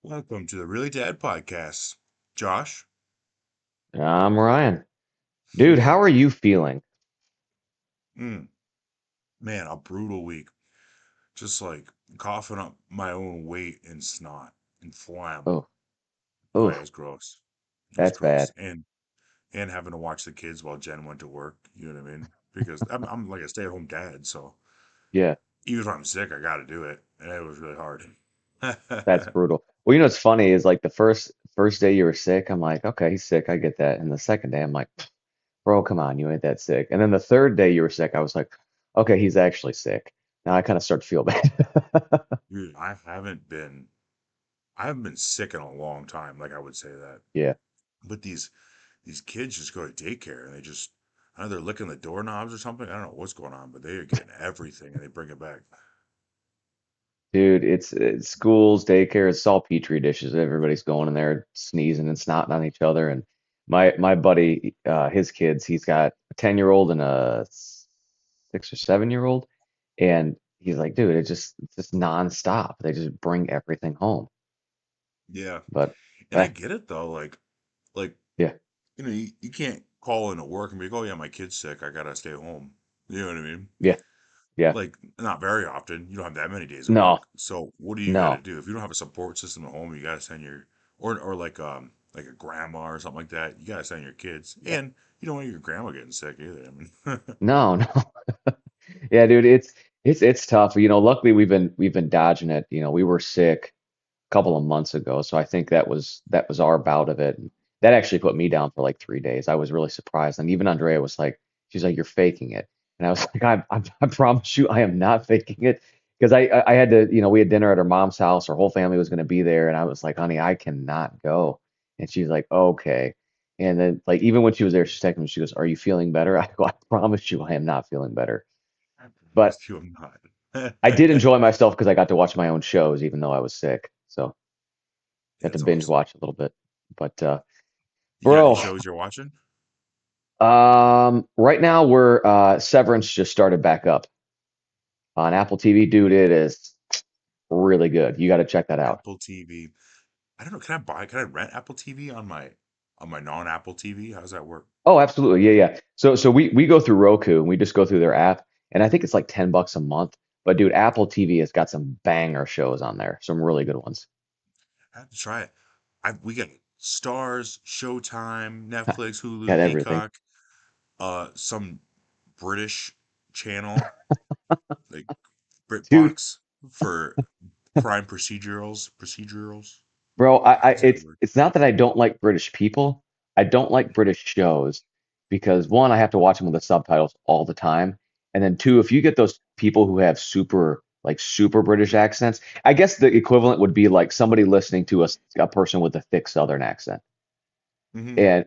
Welcome to the Really Dad Podcast. Josh? I'm Ryan. Dude, how are you feeling? Mm, man, a brutal week. Just like coughing up my own weight and snot and phlegm. Oh, Oh yeah, it oh, was gross. It was that's gross. bad. And having to watch the kids while Jen went to work. You know what I mean? Because I'm like a stay-at-home dad, so Yeah, even if I'm sick, I got to do it, and it was really hard. that's brutal. Well, what's funny is like the first day you were sick, I'm like, okay, he's sick, I get that. And the second day, I'm like, bro, come on, you ain't that sick. And then the third day you were sick, I was like, okay, he's actually sick. Now I kind of start to feel bad. Dude, I haven't been sick in a long time. Like I would say that, Yeah, but these kids just go to daycare and I know they're licking the doorknobs or something. I don't know what's going on, but they are getting everything and they bring it back. dude, it's schools, daycare, it's all petri dishes. Everybody's going in there sneezing and snotting on each other. And my buddy, his kids, he's got a 10-year-old and a 6 or 7-year-old. And he's like, dude, it's just nonstop. They just bring everything home. Yeah. But And I eh, get it though. Like, yeah, you can't call into work and be like, oh yeah, my kid's sick. I gotta stay home. You know what I mean? yeah, yeah. Like, not very often. You don't have that many days of No, work. So what do you gotta no. do? If you don't have a support system at home, you gotta send or like a grandma or something like that, you gotta send your kids. Yeah. And you don't want your grandma getting sick either. I mean, No, no. Yeah, dude, it's tough. Luckily we've been dodging it. We were sick a couple of months ago, so I think that was our bout of it. And that actually put me down for like 3 days. I was really surprised. And even Andrea was like, she's like, you're faking it. And I was like, I promise you, I am not faking it. Because I had to, we had dinner at her mom's house. Her whole family was going to be there. And I was like, honey, I cannot go. And she's like, okay. And then, like, even when she was there, she's texting me, she goes, are you feeling better? I go, I promise you, I am not feeling better. I But promise you I'm I not. did enjoy myself because I got to watch my own shows, even though I was sick. So got to That's binge awesome. watch a little bit. But You got any bro, shows you're watching? right now we're Severance just started back up on Apple TV. Dude, it is really good. You got to check that out. Apple TV. I don't know. Can I rent Apple TV on my non-Apple TV? How does that work? Oh, absolutely. Yeah, yeah. So we go through Roku and we just go through their app, and I think it's like $10 a month. But dude, Apple TV has got some banger shows on there, some really good ones. I have to try it. We get Stars, Showtime, Netflix, Hulu, Got everything. Peacock, some British channel like Dude, BritBox for crime procedurals. bro, I How's that it's word? it's not that I don't like British people. I don't like British shows because one, I have to watch them with the subtitles all the time. And then two, if you get those people who have super British accents, I guess the equivalent would be like somebody listening to a person with a thick Southern accent. Hmm. And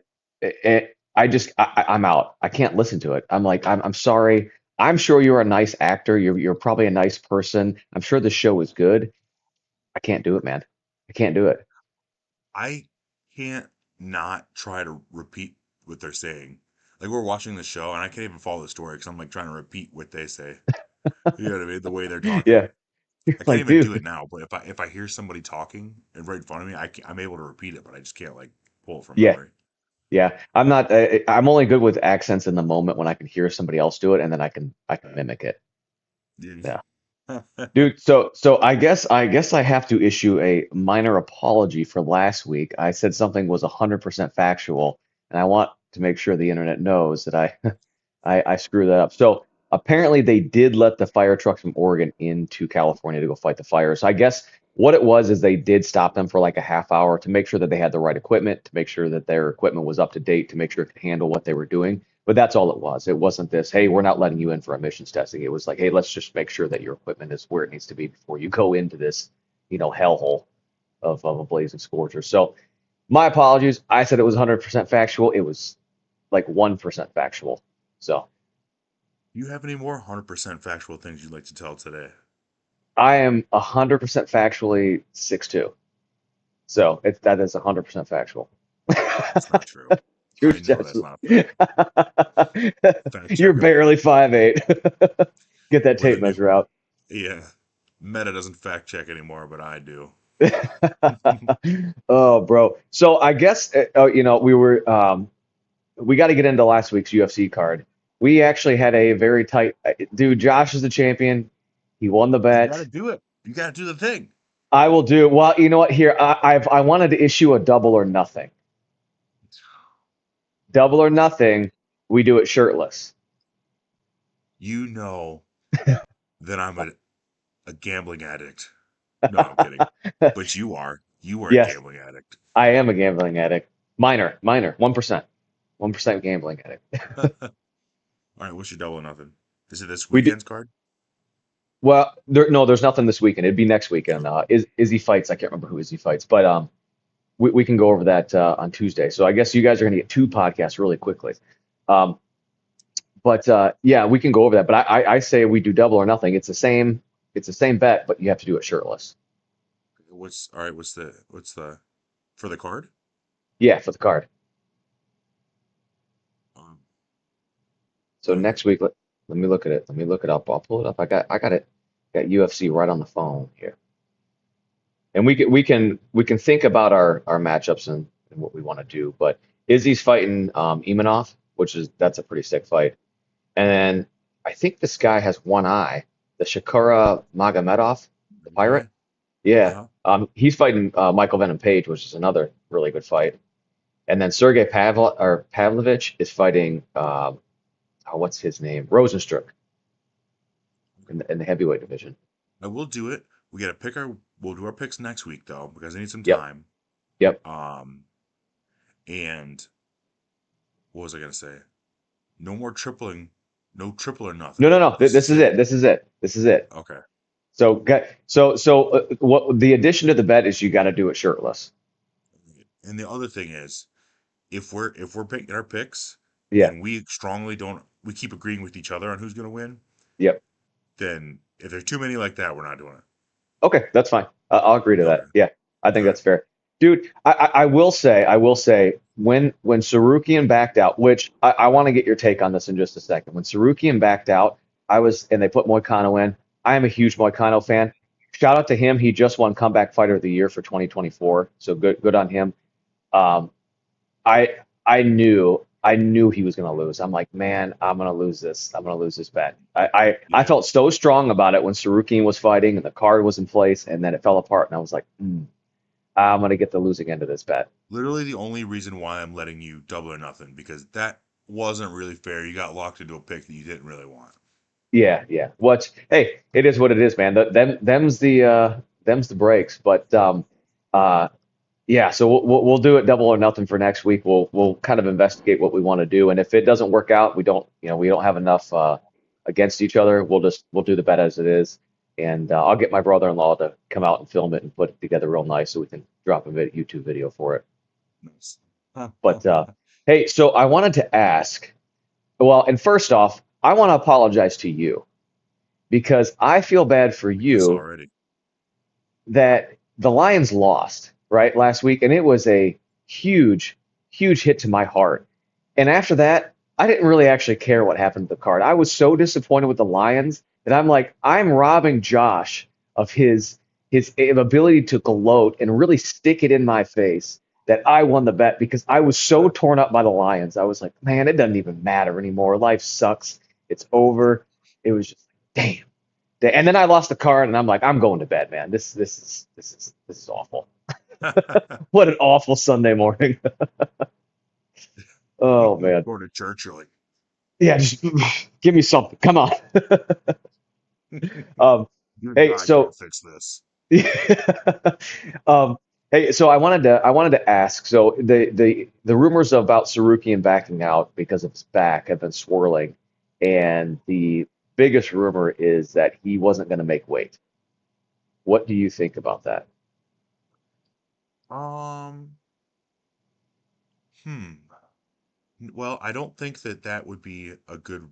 I'm out. I can't listen to it. I'm like, I'm sorry. I'm sure you're a nice actor. You're probably a nice person. I'm sure the show is good. I can't do it, man. I can't do it. I can't not try to repeat what they're saying. Like we're watching the show and I can't even follow the story because I'm like trying to repeat what they say. You know what I mean? The way they're talking. Yeah. You're I can't like, even do dude. it now, but if I hear somebody talking and right in front of me, I'm able to repeat it, but I just can't like pull it from Yeah. memory. Yeah. I'm not I'm only good with accents in the moment when I can hear somebody else do it and then I can mimic it. Yeah. Dude, so I guess I have to issue a minor apology for last week. I said something was 100% factual, and I want to make sure the internet knows that I I screwed that up. So apparently they did let the fire trucks from Oregon into California to go fight the fires. So I guess what it was is they did stop them for like a half hour to make sure that they had the right equipment, to make sure that their equipment was up to date, to make sure it could handle what they were doing. But that's all it was. It wasn't this, hey, we're not letting you in for emissions testing. It was like, hey, let's just make sure that your equipment is where it needs to be before you go into this, hellhole of a blazing scorcher. So my apologies. I said it was 100% factual. It was like 1% factual. So You have any more 100% factual things you'd like to tell today? I am 100% factually 6'2". So that is 100% factual. That's not true. I Truth know that's Jesse. not a fact. Fact You're checker me. barely 5'8". Get that We're the tape new, measure out. yeah. Meta doesn't fact check anymore, but I do. Oh, bro. So I guess we got to get into last week's UFC card. We actually had a very tight dude. Josh is the champion. He won the You got to bet. do it. You got to do the thing. I will do. Well, you know what? Here, I wanted to issue a double or nothing. Double or nothing. We do it shirtless. You know that I'm a gambling addict. No, I'm kidding. But you are. You are a Yes, gambling addict. I am a gambling addict. Minor, 1%. 1% gambling addict. All right, what's your double or nothing? Is it this We do. weekend's card? Well, no, there's nothing this weekend. It'd be next weekend. Izzy fights. I can't remember who Izzy fights, but we can go over that on Tuesday. So I guess you guys are going to get two podcasts really quickly. Um, but yeah, we can go over that. But I say we do double or nothing. It's the same bet, but you have to do it shirtless. What's all right? What's the for the card? Yeah, for the card. Um, So next week, let me look at it. Let me look it up. I'll pull it up. I got it. Got UFC right on the phone here, and we can think about our matchups and what we want to do. But Izzy's fighting Imanov, that's a pretty sick fight. And then I think this guy has one eye, the Shakura Magomedov, the yeah. pirate. Yeah, Uh-huh. he's fighting Michael Venom Page, which is another really good fight. And then Pavlovich is fighting what's his name? Rosenstruck in the heavyweight division. I will do it. We got to pick our. We'll do our picks next week though, because I need some Yep, time. yep. Um, and what was I gonna say? No more tripling. No triple or No, nothing. no, no. This This is is it. it. This is it. This is it. Okay. What the addition to the bet is you got to do it shirtless. And the other thing is, if we're picking our picks Yeah. and we strongly don't, we keep agreeing with each other on who's gonna win, Yep. then if there's too many like that, we're not doing it. Okay, that's fine. I'll agree to Okay. that. Yeah, I All think right. that's fair, dude. I will say, when Sarukian backed out, which I want to get your take on this in just a second. When Sarukian backed out, and they put Moicano in. I am a huge Moicano fan. Shout out to him. He just won Comeback Fighter of the Year for 2024. So good on him. Um, I I knew he was gonna lose. I'm like, man, I'm gonna lose this. I'm gonna lose this bet. I Yeah. felt so strong about it when Sarukian was fighting and the card was in place, and then it fell apart, and I was like, I'm gonna get the losing end of this bet. Literally the only reason why I'm letting you double or nothing because that wasn't really fair. You got locked into a pick that you didn't really want. Yeah, yeah. Hey, it is what it is, man. Them's the breaks. But uh, yeah. So we'll do it double or nothing for next week. We'll kind of investigate what we want to do, and if it doesn't work out, we don't have enough against each other. We'll do the bet as it is, and I'll get my brother-in-law to come out and film it and put it together real nice so we can drop a YouTube video for it. Nice. But hey, so I wanted to ask. Well, and first off, I want to apologize to you because I feel bad for This you already. that the Lions lost, right, last week, and it was a huge, huge hit to my heart. And after that, I didn't really actually care what happened to the card. I was so disappointed with the Lions that I'm like, I'm robbing Josh of his ability to gloat and really stick it in my face that I won the bet because I was so torn up by the Lions. I was like, man, it doesn't even matter anymore. Life sucks. It's over. It was just like, damn. And then I lost the card, and I'm like, I'm going to bed, man. This is awful. What an awful Sunday morning. Oh man. Going to church early. Yeah, just give me something. Come on. Um, Even hey, God so can't fix this. um, hey, so I wanted to ask. So the rumors about Sarukian backing out because of his back have been swirling, and the biggest rumor is that he wasn't going to make weight. What do you think about that? Um, hmm. Well, I don't think that would be a good.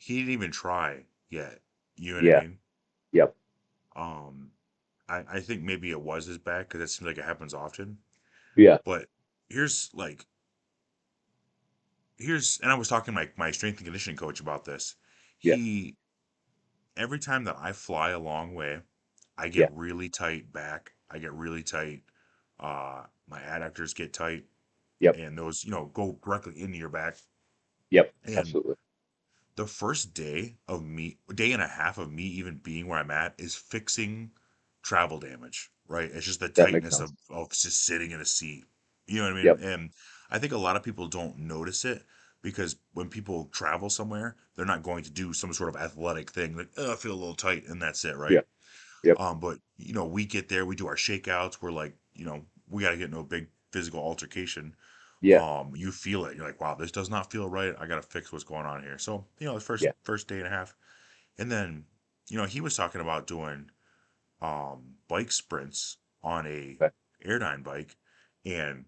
He didn't even try yet. You know what I Yeah. mean? Yep. Um, I think maybe it was his back because it seems like it happens often. Yeah. But here's like and I was talking to my strength and conditioning coach about this. Yeah. He Every time that I fly a long way, I get Yeah. really tight back. I get really tight. My adductors get tight, Yep. and those, go directly into your back. Yep. And Absolutely. the first day and a half of me even being where I'm at is fixing travel damage, right? It's just the That makes tightness sense. of just sitting in a seat. You know what I mean? Yep. And I think a lot of people don't notice it because when people travel somewhere, they're not going to do some sort of athletic thing like, oh, I feel a little tight and that's it, right? Yeah. Yep. But we get there, we do our shakeouts, we're like, we got to get into a big physical altercation. Yeah. You feel it. You're like, wow, this does not feel right. I got to fix what's going on here. So, the first Yeah. first day and a half, and then, he was talking about doing bike sprints on a Okay. Airdyne bike, and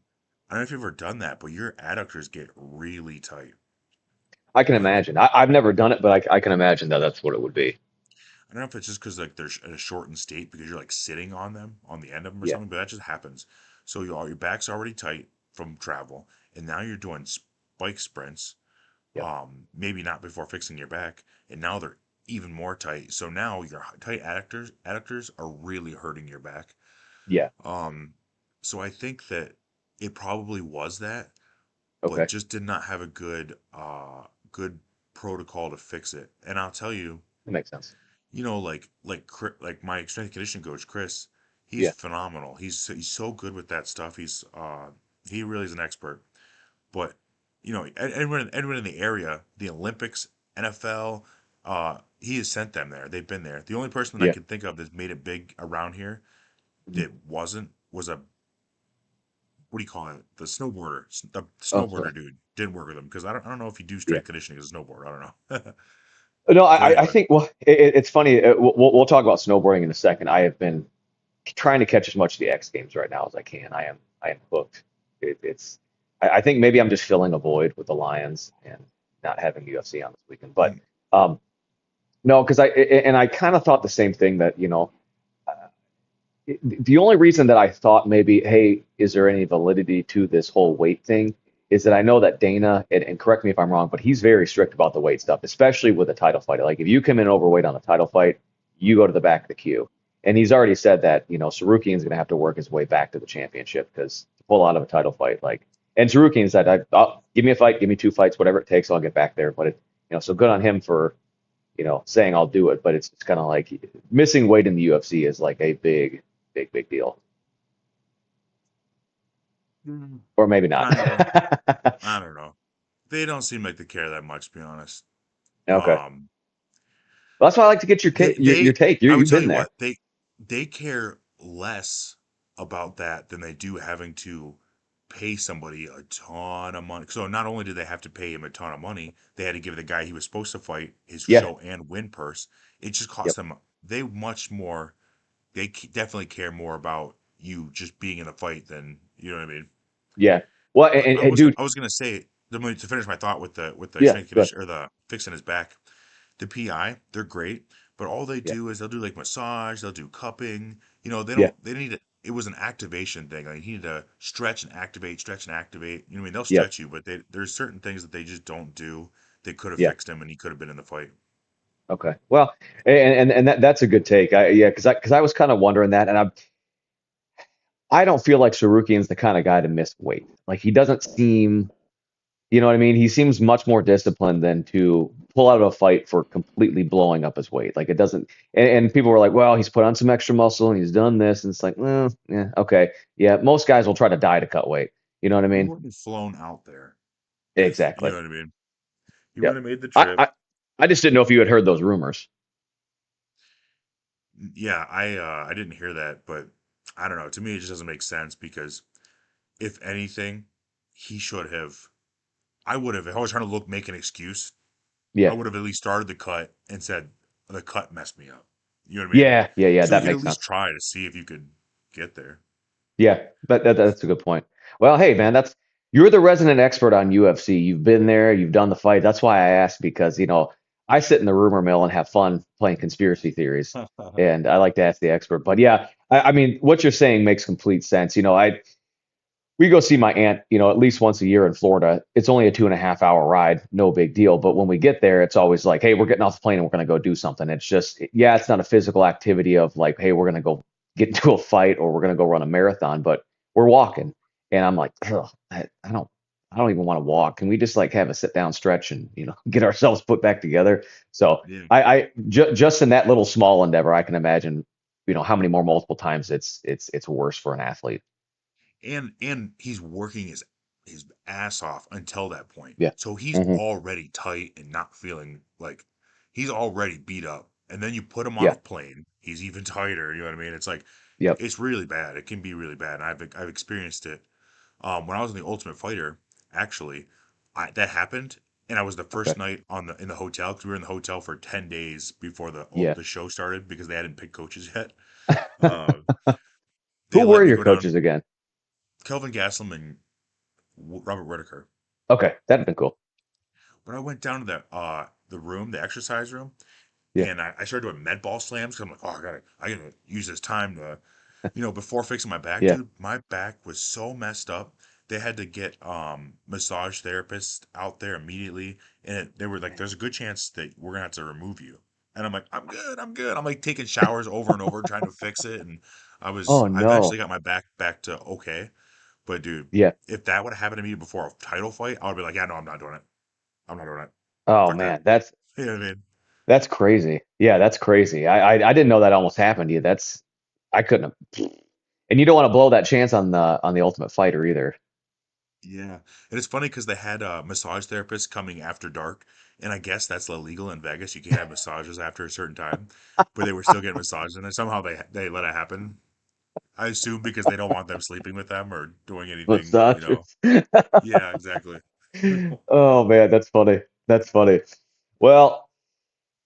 I don't know if you've ever done that, but your adductors get really tight. I can Like, imagine. I've never done it, but I can imagine that that's what it would be. I don't know if it's just because like they're in a shortened state because you're like sitting on them on the end of them or Yeah. something, but that just happens. So your back's already tight from travel, and now you're doing bike sprints. Yep. Maybe not before fixing your back, and now they're even more tight. So now your tight adductors are really hurting your back. Yeah. Um, so I think that it probably was that, but Okay. just did not have a good protocol to fix it. And I'll tell you, That makes sense. like my strength and conditioning coach Chris, he's Yeah. phenomenal. He's so good with that stuff. He really is an expert. But anyone in the area, the Olympics, NFL, he has sent them there. They've been there. The only person that I Yeah. can think of that's made it big around here Mhm. that wasn't was a what do you call it? The Oh, sorry. snowboarder dude didn't work with him because I don't know if you do Yeah. strength conditioning as a snowboarder. I don't know. No, So I anyway, think, well, it's funny. We'll talk about snowboarding in a second. I have been trying to catch as much of the X Games right now as I can. I am hooked. I think maybe I'm just filling a void with the Lions and not having UFC on this weekend. But mm, um, no, because I kind of thought the same thing that the only reason that I thought maybe, hey, is there any validity to this whole weight thing? Is that I know that Dana, and correct me if I'm wrong, but he's very strict about the weight stuff, especially with a title fight. Like if you come in overweight on a title fight, you go to the back of the queue. And he's already said that, Sarukian's going to have to work his way back to the championship because to pull out of a title fight, like, and Sarukian said, give me a fight, give me two fights, whatever it takes, I'll get back there. But so good on him for, saying I'll do it. But it's kind of like missing weight in the UFC is like a big, big, big deal. Or maybe not. kind of. I don't know. They don't seem like they care that much, to be honest. Okay. Um, Well, that's why I like to get your they your they take. I would You've tell been you there. what they care less about that than they do having to pay somebody a ton of money. So not only did they have to pay him a ton of money, they had to give the guy he was supposed to fight his Yeah. show and win purse. It just cost Yep. them. They much more. They definitely care more about you just being in a fight than you know what I mean. Yeah. Well, But and dude, I was gonna say to finish my thought with the yeah. strength Good. condition or the fixing his back. The PI, they're great, but all they Yeah. do is they'll do like massage, they'll do cupping. Yeah. They need it. It was an activation thing. Like you need to stretch and activate. You know what I mean? They'll Yep. stretch you, but there's certain things that they just don't do. They could have Yeah. fixed him, and he could have been in the fight. Okay. Well, and that's a good take. Yeah, because I was kind of wondering that, and I don't feel like Sarukian's the kind of guy to miss weight. Like he doesn't seem. You know what I mean? He seems much more disciplined than to pull out of a fight for completely blowing up his weight. Like it doesn't, and people were like, well, he's put on some extra muscle and he's done this. And it's like, well, yeah, okay. Yeah, most guys will try to die to cut weight. You know what I He mean? wouldn't have flown out there if you Exactly. know what I mean. He Yep. wouldn't have made the I, trip. I, I just didn't know if you had heard those rumors. Yeah, I didn't hear that, but I don't know. To me, it just doesn't make sense because if anything, he should have. I would have. If I was trying to make an excuse, I Yeah. would have at least started the cut and said the cut messed me up. You know what I mean? Yeah. Yeah. Yeah. So you That could at makes least sense. try to see if you could get there. Yeah, that's a good point. Well, hey man, that's you're the resident expert on UFC. You've been there, you've done the fight. That's why I asked because, I sit in the rumor mill and have fun playing conspiracy theories, and I like to ask the expert. But yeah, I mean, what you're saying makes complete sense. we go see my aunt, at least once a year in Florida. It's only a 2.5 hour ride, no big deal. But when we get there, it's always like, hey, we're getting off the plane and we're going to go do something. It's just, yeah, it's not a physical activity of like, hey, we're going to go get into a fight or we're going to go run a marathon, but we're walking. And I'm like, ugh, I don't even want to walk. Can we just like have a sit down stretch and, get ourselves put back together? So Yeah. just in that little small endeavor, I can imagine, how many more multiple times it's worse for an athlete. And he's working his ass off until that point. Yeah. So he's Hmm. already tight and not feeling like he's already beat up. And then you put him on a Yeah. plane, he's even tighter. You know what I mean? It's like Yep. it's really bad. It can be really bad. And I've experienced it. When I was in the Ultimate Fighter, actually, that happened, and I was the Okay. first night in the hotel because we were in the hotel for 10 days before Yeah. the show started because they hadn't picked coaches yet. Uh, they Who let were me your go down. coaches again? Kelvin Gastelum and Robert Whitaker. Okay, that'd been cool. But I went down to the room, the exercise room, Yeah. and I started doing med ball slams because I'm like, oh, I gotta use this time to, before fixing my back, Yeah. dude. My back was so messed up. They had to get massage therapists out there immediately, and they were like, "There's a good chance that we're gonna have to remove you." And I'm like, "I'm good, I'm good." I'm like taking showers over and over trying to fix it, and Oh I eventually no. got my back to okay. But dude, Yeah. if that would have happened to me before a title fight, I would be like, "Yeah, no, I'm not doing it. I'm not doing it. Oh Fuck that." man, that's You know what I mean? that's crazy. Yeah, that's crazy. I didn't know that almost happened to you. That's I couldn't have. And you don't want to blow that chance on the Ultimate Fighter either. Yeah, and it's funny because they had massage therapists coming after dark, and I guess that's illegal in Vegas. You can't have massages after a certain time, but they were still getting massages, and somehow they let it happen. I assume because they don't want them sleeping with them or doing anything, you know. Massages. Yeah, exactly. Oh man, that's funny. That's funny. Well,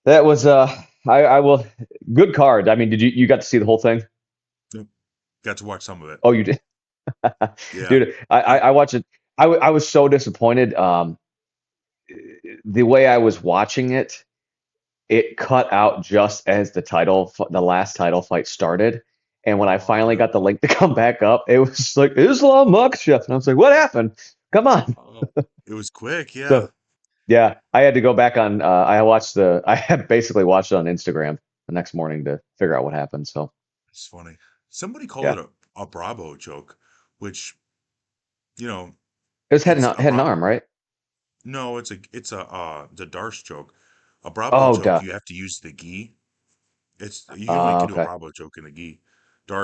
that was I will good card. I mean, did you got to see the whole thing? Yep. Got to watch some of it. Oh, you did. Yeah. Dude, I watched it. I was so disappointed. The way I was watching it, it cut out just as the last title fight started. And when I Oh finally got no. the link to come back up, it was like Islam Makhachev, and I was like, "What happened? Come on!" Oh, it was quick. Yeah. So yeah, I had to go back on. I had basically watched it on Instagram the next morning to figure out what happened. So It's funny. Somebody called yeah, it a Bravo joke, which, you know, it was it's a head and Bravo. arm, right? No, it's a Darce joke. A Bravo Oh, joke, duh. you have to use the gi. You only can do a Okay, Bravo joke in the gi.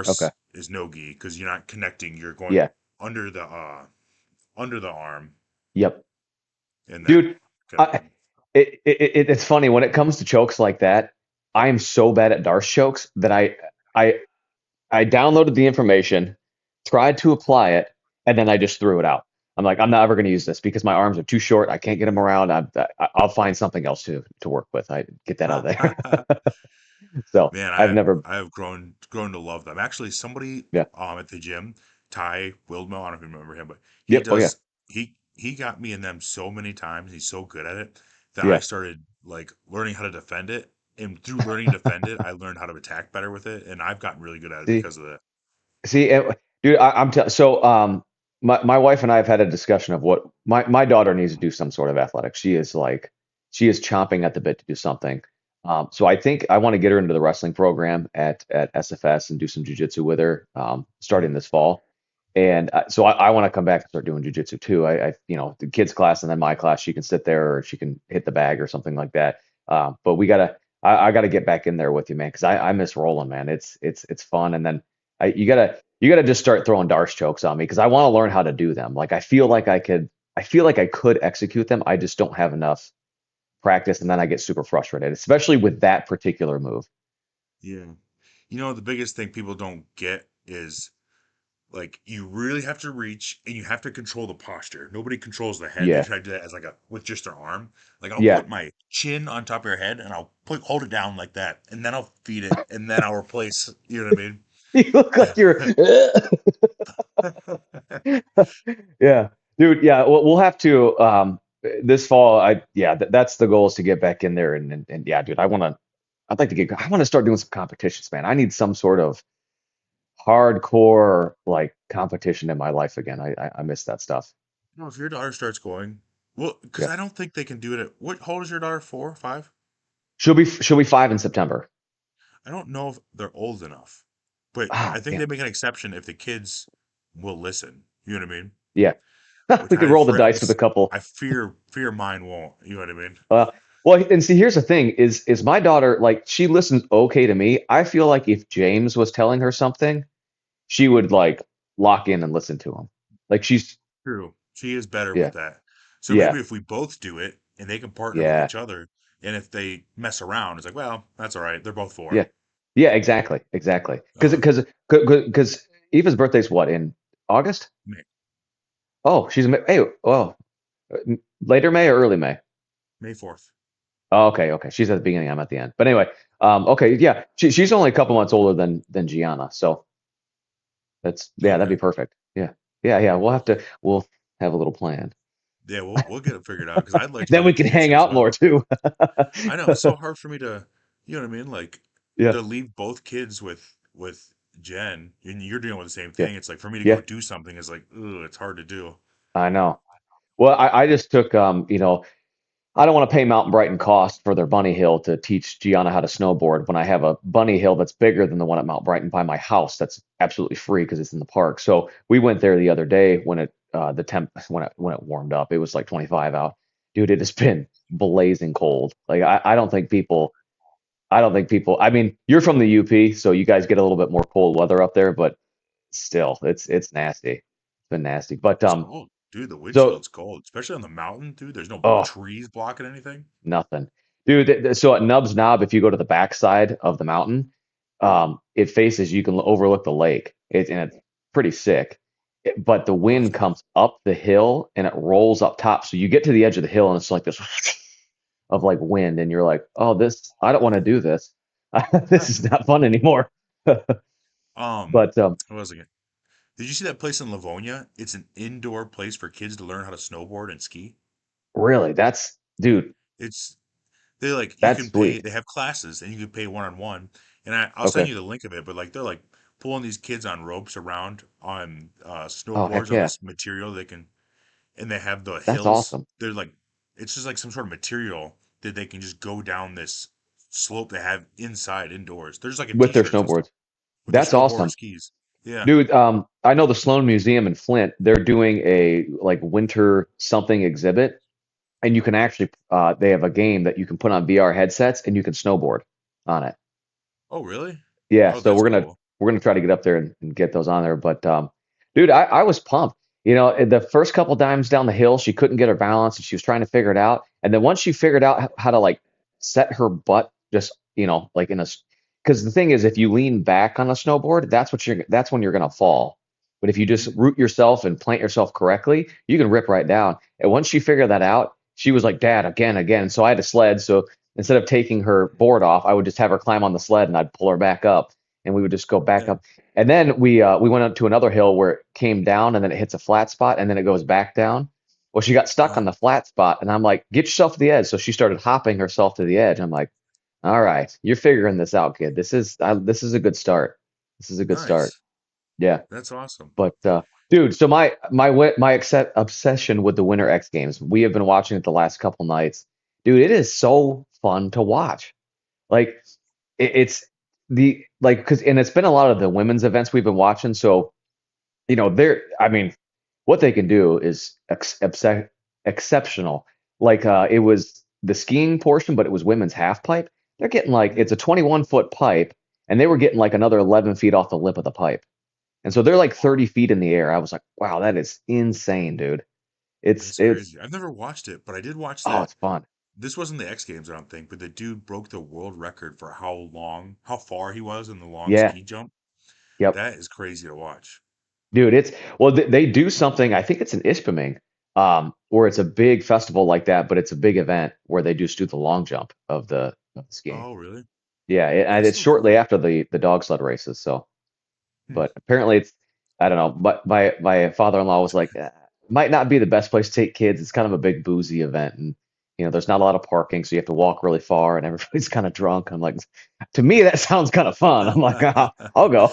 okay, Darce is no gi because you're not connecting. You're going yeah, under the arm yep. and then Dude, I, connecting. it's funny when it comes to chokes like that. I am so bad at Darce chokes that I I downloaded the information, tried to apply it, and then I just threw it out. I'm like, I'm not ever going to use this because my arms are too short. I can't get them around. I'll find something else to work with. I get that out of there. So Man, I've never, I have grown to love them. Actually, somebody yeah, at the gym, Ty Wildmo, I don't know if you remember him, but yep, oh yeah, he got me in them so many times. He's so good at it that I yeah. started like learning how to defend it. And through learning to defend it, I learned how to attack better with it, and I've gotten really good at it See, because of that. See, dude, so my wife and I have had a discussion of what my daughter needs to do some sort of athletics. She is chomping at the bit to do something. So I think I want to get her into the wrestling program at SFS and do some jujitsu with her starting this fall. And so I want to come back and start doing jujitsu too. The kids class and then my class, she can sit there or she can hit the bag or something like that. But I gotta get back in there with you, man, because I miss rolling, man. It's fun. And then you gotta just start throwing Darce chokes on me because I want to learn how to do them. Like I feel like I could execute them. I just don't have enough practice, and then I get super frustrated, especially with that particular move. Yeah, the biggest thing people don't get is like you really have to reach and you have to control the posture. Nobody controls the head. They Yeah, try to do that as like a with just their arm. Like I'll yeah. put my chin on top of your head and I'll hold it down like that, and then I'll feed it, and then I'll replace. You know what You look like you're. I mean? Yeah, dude. Yeah, we'll have to this fall. That's the goal is to get back in there and yeah, dude. I'd like to I want to start doing some competitions, man. I need some sort of hardcore like competition in my life again. I miss that stuff. No, if your daughter starts going, well, because Yeah. I don't think they can do it at how old is your daughter? 4, 5? She'll be 5 in September. I don't know if they're old enough, but Ah, I think damn. they make an exception if the kids will listen. You know what I mean? Yeah. Which We could roll the dice with a couple. I fear mine won't. You know what I mean? Uh, well, and see, here's the thing: is my daughter like she listens okay to me? I feel like if James was telling her something, she would like lock in and listen to him. Like she's True. She is better yeah, with that. So yeah, maybe if we both do it and they can partner with yeah, each other, and if they mess around, it's like, well, that's all right. They're both yeah, 4. yeah. Exactly, exactly. Because Uh, because Eva's birthday's what in August? May, Oh, hey, oh, later May or early May? May 4th. Oh, okay, okay. She's at the beginning. I'm at the end. But anyway, okay, yeah. She's only a couple months older than Gianna, so that's yeah, that'd Okay. be perfect. Yeah, yeah, yeah. We'll have a little plan. Yeah, we'll get it figured out because I'd like to go Then we to can Kids hang as out more well. too. I know it's so hard for me to, you know what I mean? Like Yeah, to leave both kids with Jen, and you're dealing with the same yeah, thing. It's like for me to go yeah. do something is like, ugh, it's hard to do. I know. Well, I just took I don't want to pay Mountain Brighton cost for their bunny hill to teach Gianna how to snowboard when I have a bunny hill that's bigger than the one at Mount Brighton by my house. That's absolutely free because it's in the park. So we went there the other day when the temp when it warmed up. It was like 25 out. Dude, it has been blazing cold. Like I don't think people. I mean, you're from the UP, so you guys get a little bit more cold weather up there, but still, it's nasty. It's been nasty. But It's cold, dude. The wind so chill's cold, especially on the mountain, dude. There's no oh, trees blocking anything. nothing. Dude, so at Nub's Knob, if you go to the backside of the mountain, it faces, you can overlook the lake. And it's pretty sick. But the Oh, wind that's comes cool. up the hill and it rolls up top. So you get to the edge of the hill and it's like this of like wind, and you're like, oh, I don't want to do this. This Huh. is not fun anymore. But What was it? Did you see that place in Livonia? It's an indoor place for kids to learn how to snowboard and ski. really, dude, It's they like you that's can pay. sweet. They have classes and you can pay one on one. And I'll send Okay. you the link of it. But like they're like pulling these kids on ropes around on Oh, heck snowboards on yeah. this material they can, and they have the That's hills. awesome. They're like it's just like some sort of material that they can just go down this slope they have inside indoors. There's like a With their t-shirt system snowboards. with their That's snowboard or awesome. skis. Yeah. Dude, I know the Sloan Museum in Flint, they're doing a like winter something exhibit, and you can actually they have a game that you can put on VR headsets and you can snowboard on it. Oh, really? Yeah, Oh, so that's cool. we're gonna try to get up there and get those on there. But dude, I was pumped. The first couple times down the hill, she couldn't get her balance and she was trying to figure it out. And then once she figured out how to like set her butt just, like because the thing is if you lean back on a snowboard, that's when you're gonna fall. But if you just Hmm. root yourself and plant yourself correctly, you can rip right down. And once she figured that out, she was like, Dad, again, again. So I had a sled. So instead of taking her board off, I would just have her climb on the sled and I'd pull her back up and we would just go back Yeah. up. And then we went up to another hill where it came down and then it hits a flat spot and then it goes back down. Well, she got stuck on Uh, the flat spot and I'm like, get yourself to the edge. So she started hopping herself to the edge. I'm like, all right, you're figuring this out, kid. This is a good start. This is a good start. nice. Yeah. That's awesome. But dude, so obsession with the Winter X Games, we have been watching it the last couple nights. Dude, it is so fun to watch. Like it's the like because and it's been a lot of the women's events we've been watching. So they're I mean, what they can do is exceptional. Like it was the skiing portion, but it was women's half pipe. They're getting like Mhm. it's a 21-foot pipe, and they were getting like another 11 feet off the lip of the pipe. And so they're like 30 feet in the air. I was like, wow, that is insane, dude. It's That's it's crazy. I've never watched it, but I did watch oh, that. it's fun. This wasn't the X Games, I don't think, but the dude broke the world record for how far he was in the long Yeah. ski jump. Yep. That is crazy to watch. Dude, it's well, they do something. I think it's in Ishpeming, where it's a big festival like that, but it's a big event where they just do the long jump of the skiing. Oh, really? Yeah, and That's it's so shortly cool. after the dog sled races. So, Hmm. but apparently it's I don't know. But my father-in-law was like, might not be the best place to take kids. It's kind of a big boozy event, and there's not a lot of parking, so you have to walk really far, and everybody's kind of drunk. I'm like, to me, that sounds kind of fun. I'm like, I'll go.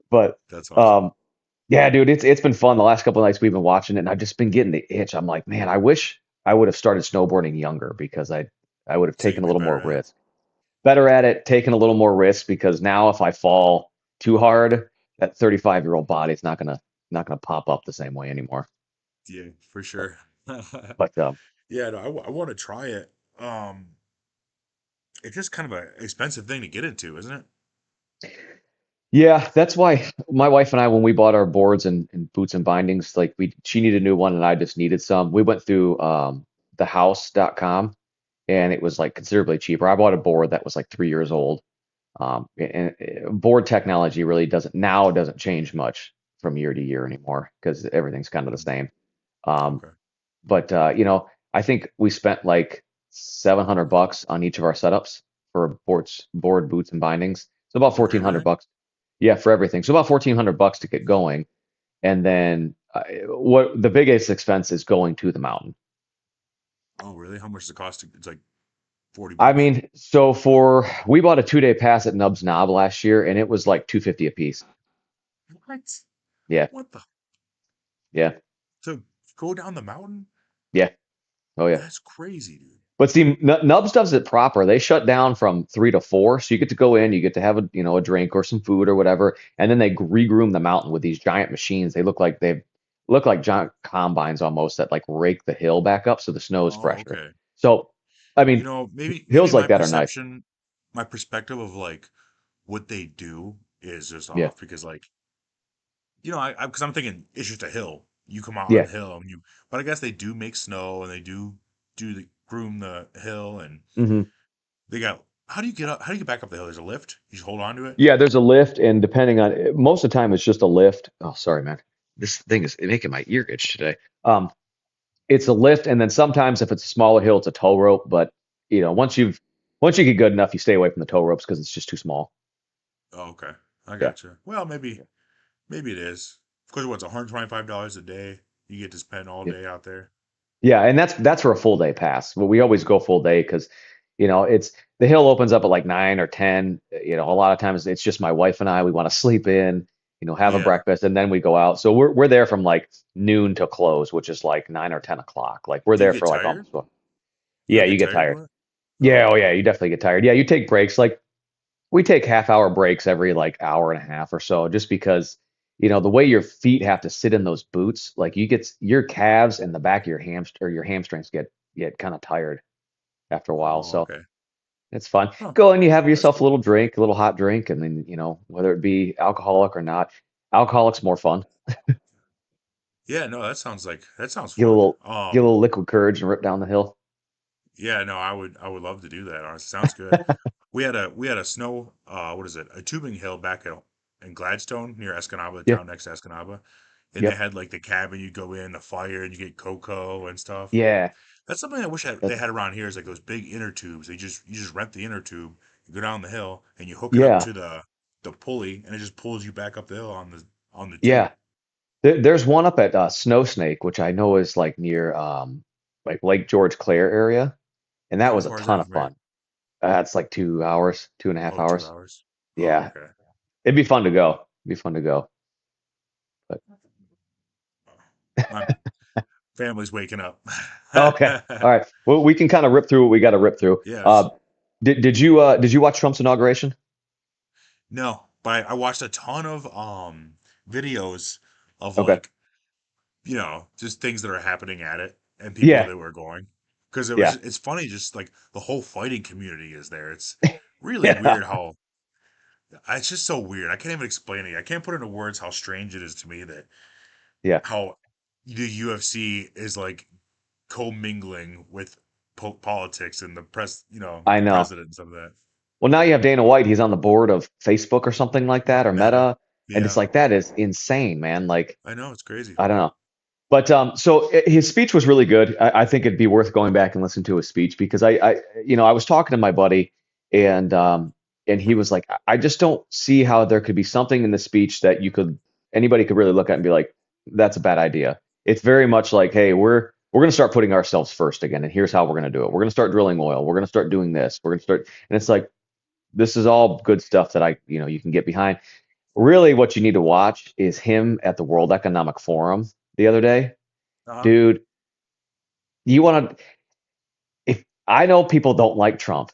But That's awesome. um, yeah, dude, it's been fun. The last couple of nights we've been watching it, and I've just been getting the itch. I'm like, man, I wish I would have started snowboarding younger because I would have So taken you'd a be little better more at it. risk. Better at it, taking a little more risk because now if I fall too hard, that 35-year-old body is not gonna pop up the same way anymore. Yeah, for sure. But Yeah, no, I want to try it. Um, it's just kind of a expensive thing to get into, isn't it? yeah, that's why my wife and I, when we bought our boards and boots and bindings, like she needed a new one and I just needed some. We went through thehouse.com and it was like considerably cheaper. I bought a board that was like 3 years old. And board technology really doesn't change much from year to year anymore because everything's kind of the Mhm. same. Um, Okay. but I think we spent like $700 on each of our setups for board, boots, and bindings. So about For 1,400 everything? bucks. Yeah, for everything. So about 1,400 bucks to get going. And then what the biggest expense is going to the mountain. Oh, really? How much does it cost? It's like 40 I bucks? mean, so we bought a 2-day pass at Nub's Knob last year, and it was like 250 a piece. What? Yeah, What the? yeah, To go down the mountain? yeah. Oh yeah. That's crazy, dude. But see, Nubs does it proper. They shut down from 3 to 4, so you get to go in, you get to have a drink or some food or whatever, and then they regroom the mountain with these giant machines. They look like giant combines almost that like rake the hill back up so the snow is Oh, fresher. okay. So, I mean, Maybe hills my like that are nice. perception, my perspective of like what they do is just Yeah, off because like because I'm thinking it's just a hill. You come out on yeah. the hill and but I guess they do make snow and they do the groom the hill and hmm they got. How do you get up? How do you get back up the hill? There's a lift. You just hold on to it. Yeah, there's a lift, and depending on most of the time, it's just a lift. Oh, sorry, man. This thing is making my ear itch today. Um, it's a lift, and then sometimes if it's a smaller hill, it's a tow rope. But once you get good enough, you stay away from the tow ropes because it's just too small. Oh, okay. I Yeah, gotcha. Well, maybe it is. Of course, what's $125 a day? You get to spend all yeah, day out there. yeah, and that's for a full day pass. But we always go full day because, it's the hill opens up at like 9 or 10. A lot of times it's just my wife and I. We want to sleep in, have a Yeah. breakfast, and then we go out. So we're there from like noon to close, which is like 9 or 10 o'clock. Like we're Do you there get for like tired? almost. You Yeah, don't you get get tired tired. doing it? Oh, Yeah, oh okay. yeah, you definitely get tired. Yeah, you take breaks. Like we take half-hour breaks every like hour and a half or so, just because the way your feet have to sit in those boots, like you get your calves and the back of your hamstrings get kind of tired after a while. Oh, So okay. it's fun. Huh. Go and you have That's yourself a cool. little drink, a little hot drink, and then whether it be alcoholic or not, alcoholic's more fun. Yeah, no, that sounds Get a fun. little get a little liquid courage and rip down the hill. Yeah, no, I would love to do that. Honestly, sounds good. We had a snow what is it? A tubing hill back in Gladstone near Escanaba, the Yeah, town next to Escanaba. And they yep, had like the cabin, you go in, the fire, and you get cocoa and stuff. yeah. That's something I wish they That's had around here is like those big inner tubes. You just rent the inner tube, you go down the hill, and you hook it up yeah, to the pulley, and it just pulls you back up the hill on the tube. yeah. There's one up at Snow Snake, which I know is like near like Lake George Clare area, and that How was a far is that ton of from here? fun. It's like 2 hours, two and a half Oh, two hours. hours. Oh, Yeah, okay. it'd be fun to go. It'd be fun to go. But My family's waking up. okay, all right. Well, we can kind of rip through what we got to rip through. Yes. Did you watch Trump's inauguration? No, but I watched a ton of videos of Okay. like, just things that are happening at it and people Yeah, that were going. Because yeah, it's funny, just like the whole fighting community is there. It's really yeah, weird how it's just so weird. I can't even explain it. I can't put into words how strange it is to me that yeah. how the UFC is like commingling with politics and the press, I the know. president and some of that. Well, now you have Dana White. He's on the board of Facebook or something like that, or Meta. Meta, and it's Yeah, like that is insane, man. Like I know it's crazy. I don't know. But so his speech was really good. I think it'd be worth going back and listening to his speech because I was talking to my buddy and and he was like, I just don't see how there could be something in the speech that anybody could really look at and be like, that's a bad idea. It's very much like, hey, we're going to start putting ourselves first again, and here's how we're going to do it. We're going to start drilling oil. We're going to start doing this. We're going to start, and it's like this is all good stuff that you can get behind. really what you need to watch is him at the World Economic Forum the other day. Uh-huh. Dude, you want to, if I know people don't like Trump,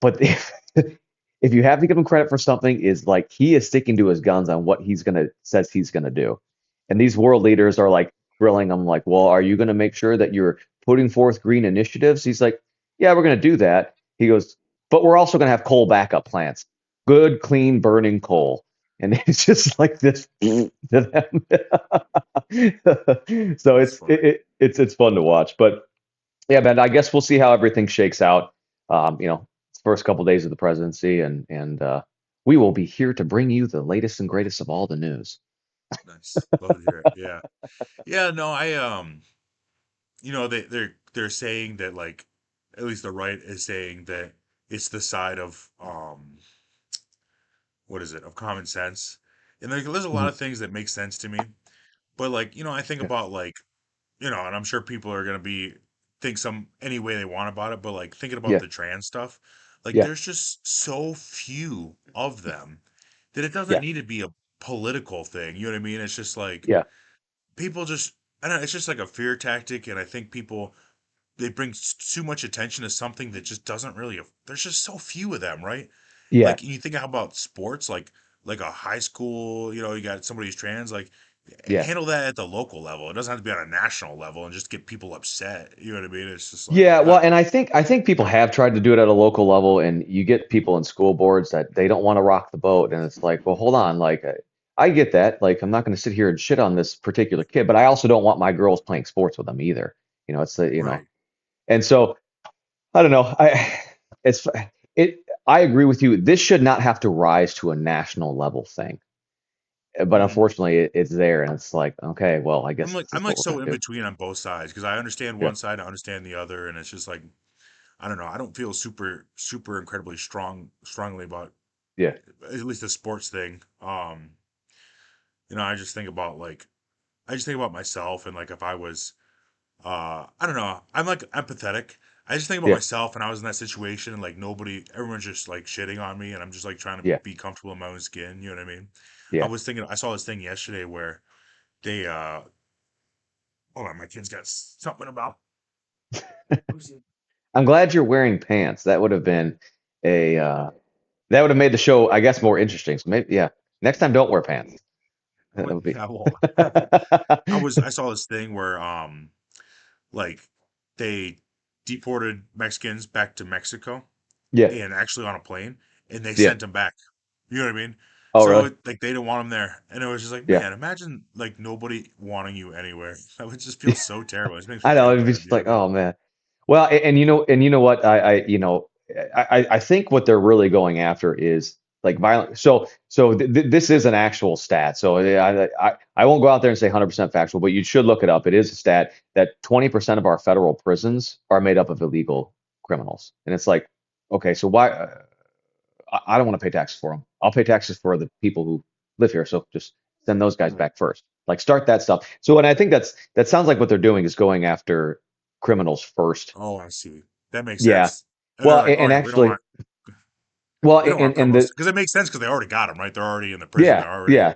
but if you have to give him credit for something, is like he is sticking to his guns on what he's gonna do. And these world leaders are like grilling him like, well, are you gonna make sure that you're putting forth green initiatives? He's like, yeah, we're gonna do that. He goes, but we're also gonna have coal backup plants. Good, clean burning coal. And it's just like this to them. So That's funny. it's fun to watch. But yeah, man, I guess we'll see how everything shakes out. First couple days of the presidency, and we will be here to bring you the latest and greatest of all the news. Nice. Love to hear it. Yeah. Yeah, no, they're saying that, like, at least the right is saying that it's the side of what is it, of common sense. And like there's a lot Mhm. of things that make sense to me. But like, I think Yeah, about like, and I'm sure people are gonna be think some any way they want about it, but like thinking about yeah, the trans stuff, like yeah, there's just so few of them that it doesn't yeah, need to be a political thing. You know what I mean? It's just like yeah, people just I don't know, it's just like a fear tactic, and I think people they bring too much attention to something that just doesn't really there's just so few of them, right? yeah, Like you think how about sports, like a high school, you got somebody who's trans, like yeah. handle that at the local level. It doesn't have to be on a national level and just get people upset. You know what I mean? It's just like Yeah, I well, don't and know. I think people have tried to do it at a local level, and you get people in school boards that they don't want to rock the boat, and it's like, well, hold on, like I get that, like I'm not going to sit here and shit on this particular kid, but I also don't want my girls playing sports with them either. It's Right. and so I don't know, it's it. I agree with you. This should not have to rise to a national level thing, but hmm unfortunately, it's there, and it's like, okay, well, I I'm guess like this I'm is like what we're so going in to do. between on both sides because I understand Yeah, one side, I understand the other, and it's just like I don't know. I don't feel super incredibly strongly about yeah, at least the sports thing. I just think about like I just think about myself and like if I was I don't know. I'm like empathetic. I just think about yeah, myself and I was in that situation and like everyone's just like shitting on me and I'm just like trying to yeah, be comfortable in my own skin. You know what I mean? yeah. I saw this thing yesterday where they, hold on, my kid's got something about, I'm glad you're wearing pants. That would have been a that would have made the show, I guess, more interesting. So maybe, yeah, next time don't wear pants. That what? would be. Yeah, well, I saw this thing where, like they deported Mexicans back to Mexico Yeah, and actually on a plane and they yeah. sent them back. You know what I mean? Oh, So really? like they didn't want them there, and it was just like, Yeah. man, imagine like nobody wanting you anywhere. That would just feel so terrible. It just makes me I know. feel It'd be bad. just You know like, what I mean? oh man. Well, and you know what? I think what they're really going after is like violent. So this is an actual stat. So I won't go out there and say 100% factual, but you should look it up. It is a stat that 20% of our federal prisons are made up of illegal criminals, and it's like, okay, so why? I don't want to pay taxes for them. I'll pay taxes for the people who live here. So just send those guys back first. Like start that stuff. So, and I think that sounds like what they're doing is going after criminals first. Oh, I see. That makes Yeah. sense. And they're Well, like, and okay, actually, well, we don't want and criminals the because it makes sense because they already got them, right? They're already in the prison. yeah, They're already. yeah.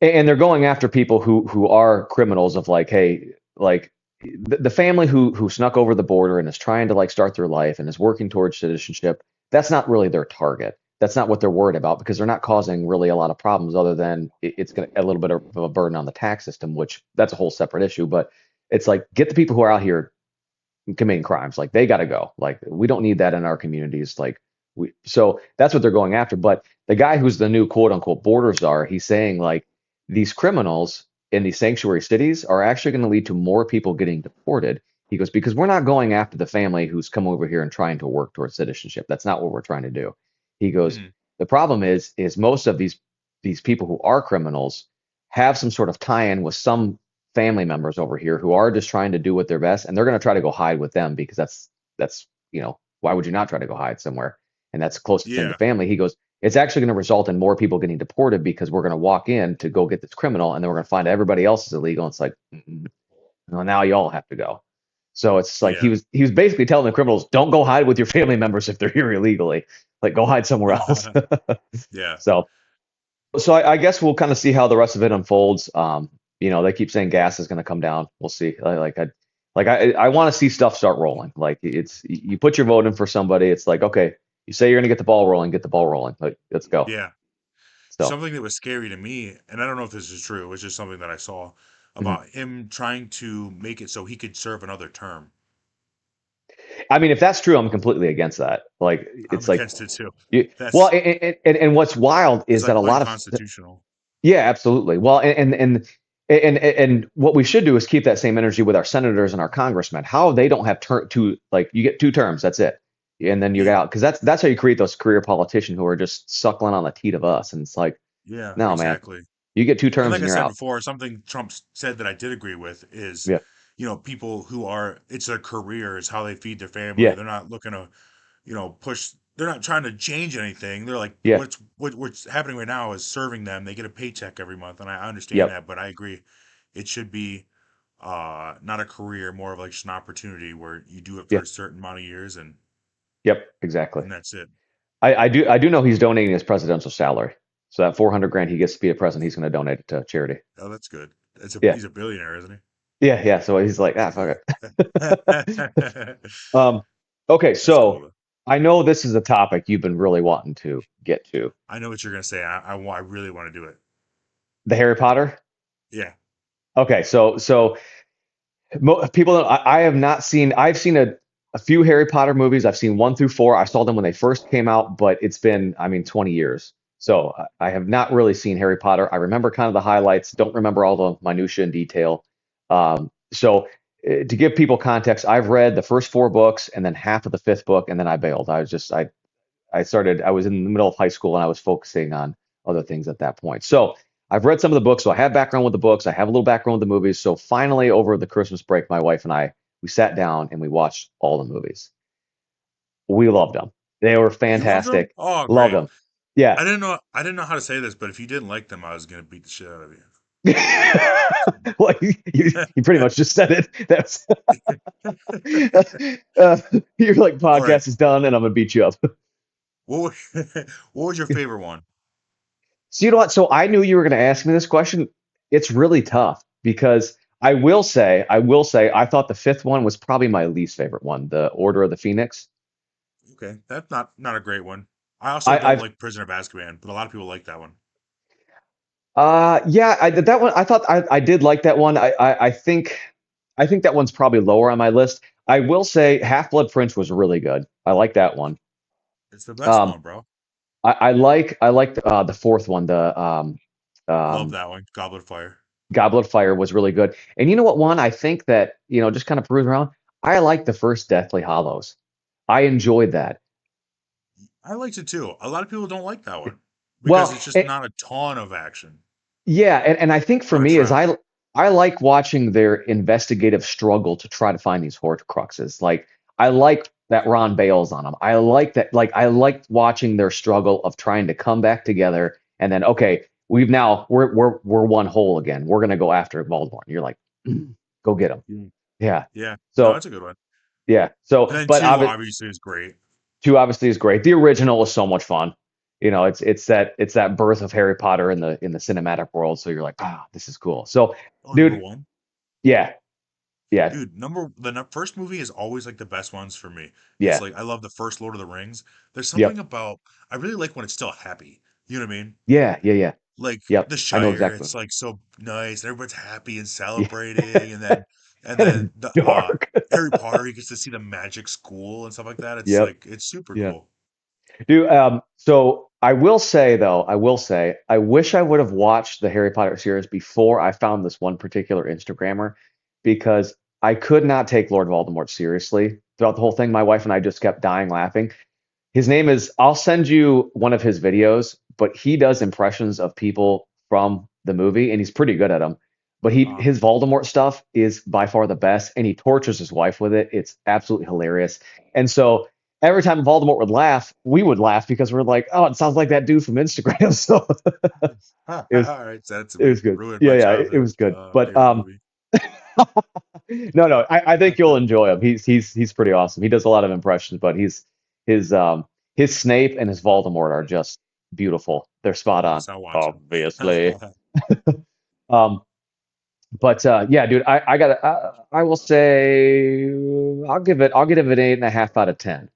And they're going after people who are criminals of like, hey, like the family who snuck over the border and is trying to like start their life and is working towards citizenship. That's not really their target. That's not what they're worried about because they're not causing really a lot of problems other than it's going to a little bit of a burden on the tax system, which that's a whole separate issue. But it's like get the people who are out here committing crimes. Like they got to go. Like we don't need that in our communities. So that's what they're going after. But the guy who's the new quote unquote border czar, he's saying like these criminals in these sanctuary cities are actually going to lead to more people getting deported. He goes, because we're not going after the family who's come over here and trying to work towards citizenship. That's not what we're trying to do. He goes, Mhm. the problem is most of these people who are criminals have some sort of tie-in with some family members over here who are just trying to do what they're best, and they're going to try to go hide with them because that's why would you not try to go hide somewhere? And that's closest thing to Yeah, family. He goes, it's actually going to result in more people getting deported because we're going to walk in to go get this criminal, and then we're going to find everybody else is illegal. And it's like, well, now you all have to go. So it's like yeah, he was basically telling the criminals, don't go hide with your family members if they're here illegally. Like go hide somewhere else. yeah. So So I guess we'll kind of see how the rest of it unfolds. They keep saying gas is going to come down. We'll see. I want to see stuff start rolling. Like it's you put your vote in for somebody. It's like okay, you say you're going to get the ball rolling, get the ball rolling. Like let's go. Yeah. So Something that was scary to me, and I don't know if this is true, it was just something that I saw mhm. about him trying to make it so he could serve another term. I mean, if that's true, I'm completely against that. Like I'm it's like against it too. well, That's and what's wild it's is that like a lot of unconstitutional. yeah, absolutely. Well, and what we should do is keep that same energy with our senators and our congressmen. How they don't have two like you get two terms, that's it, and then you get Yeah. out because that's how you create those career politicians who are just suckling on the teat of us. And it's like, Yeah, no, man, exactly. you get two And terms like and I you're said out. before, something Trump said that I did agree with is, Yeah, people who are, it's their career, is how they feed their family. yeah, They're not looking to, push, they're not trying to change anything. They're like, yeah, what's happening right now is serving them. They get a paycheck every month. And I understand yep, that, but I agree. It should be not a career, more of like just an opportunity where you do it for yeah, a certain amount of years yep, exactly. and that's it. I do know he's donating his presidential salary. So that 400 grand he gets to be a president, he's going to donate it to charity. Oh, that's good. Yeah, He's a billionaire, isn't he? yeah, yeah. So he's like, That's fuck good. it. Um, okay, That's cool so though. I know this is a topic you've been really wanting to get to. I know what you're gonna say. I really want to do it. The Harry Potter. Yeah. Okay, so people, I have not seen. I've seen a few Harry Potter movies. I've seen 1 through 4. I saw them when they first came out, but it's been, I mean, 20 years. So I have not really seen Harry Potter. I remember kind of the highlights. Don't remember all the minutia and detail. To give people context, I've read the first 4 books and then half of the fifth book, and then I bailed. I was in the middle of high school and I was focusing on other things at that point. So I've read some of the books, so I have background with the books. I have a little background with the movies. So finally, over the Christmas break, my wife and I we sat down and we watched all the movies. We loved them. They were You loved them? fantastic. Oh, Loved great. them. Yeah. I didn't know how to say this, but if you didn't like them, I was gonna beat the shit out of Well, you pretty much just said it. That's you. uh, you're like All right. podcast is done and I'm gonna beat you up. What wa- what was your favorite one? So you know what? So I knew you were going to ask me this question. It's really tough because I thought the fifth one was probably my least favorite one, the Order of the Phoenix. Okay, that's not a great one. I also I, don't I've like Prisoner of Azkaban, but a lot of people like that one. yeah, that one. I thought I did like that one. I think that one's probably lower on my list. I will say Half Blood Prince was really good. I like that one. It's the best Um, one, bro. I like the fourth one, the Love um, that one. Goblet of Fire. Goblet of Fire was really good. And you know what one I think that, just kind of peruse around, I like the first Deathly Hollows. I enjoyed that. I liked it too. A lot of people don't like that one because Well, it's just not a ton of action yeah, and I think for or me is travel. I like watching their investigative struggle to try to find these Horcruxes. Like I like that Ron Bale's on them. I like that I like watching their struggle of trying to come back together and then okay, we're one whole again. We're gonna go after Voldemort. And you're like, go get him. Mm. Yeah. Yeah, no, So that's a good one. yeah. And So, then but two obviously is great. two obviously is great. The original was so much fun. It's that birth of Harry Potter in the cinematic world. So you're like, this is cool. So, Oh, number dude, one, yeah, yeah, dude. First movie is always like the best ones for me. It's yeah, like I love the first Lord of the Rings. There's something yep, about I really like when it's still happy. You know what I mean? yeah, yeah, yeah, Like yep. the I know Shire, exactly. it's like so nice, and everyone's happy and Yeah, celebrating, and then and and then it's the dark. Harry Potter, he gets to see the magic school and stuff like that. It's Yep, like it's super yeah. cool. Dude, so I will say though, I wish I would have watched the Harry Potter series before I found this one particular Instagrammer because I could not take Lord Voldemort seriously throughout the whole thing. My wife and I just kept dying laughing. His name is, I'll send you one of his videos, but he does impressions of people from the movie and he's pretty good at them. But Uh, his Voldemort stuff is by far the best and he tortures his wife with it. It's absolutely hilarious. And so every time Voldemort would laugh, we would laugh because we're like, oh, it sounds like that dude from Instagram. So all it was right, so that's it we was good. ruined Yeah, my yeah, it childhood was good. But favorite movie. no, I think you'll enjoy him. He's pretty awesome. He does a lot of impressions, but his Snape and his Voldemort are just beautiful. They're spot on, So I'll watch obviously. it. Um, but yeah, dude, I got I will say I'll give it an 8.5 out of 10.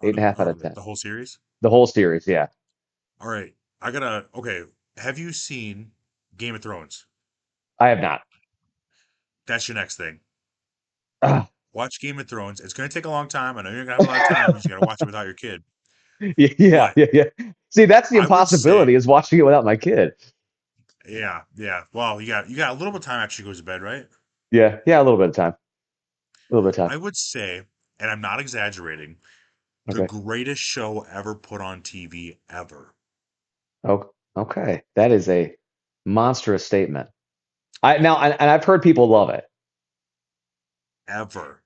Eight and a half out of 10. The whole series. The whole series, yeah. All right, I gotta. Okay, have you seen Game of Thrones? I have not. That's your next thing. Ah. Watch Game of Thrones. It's gonna take a long time. I know you're gonna have a lot of time. You just gotta watch it without your kid. Yeah, But yeah, yeah. See, that's the I would impossibility say, is watching it without my kid. yeah, yeah. Well, you got a little bit of time after she goes to bed, right? Yeah, yeah, a little bit of time. A little bit of time. I would say, and I'm not exaggerating, the Okay. greatest show ever put on TV ever. Oh, okay. That is a monstrous statement. I now and I've heard people love it. Ever.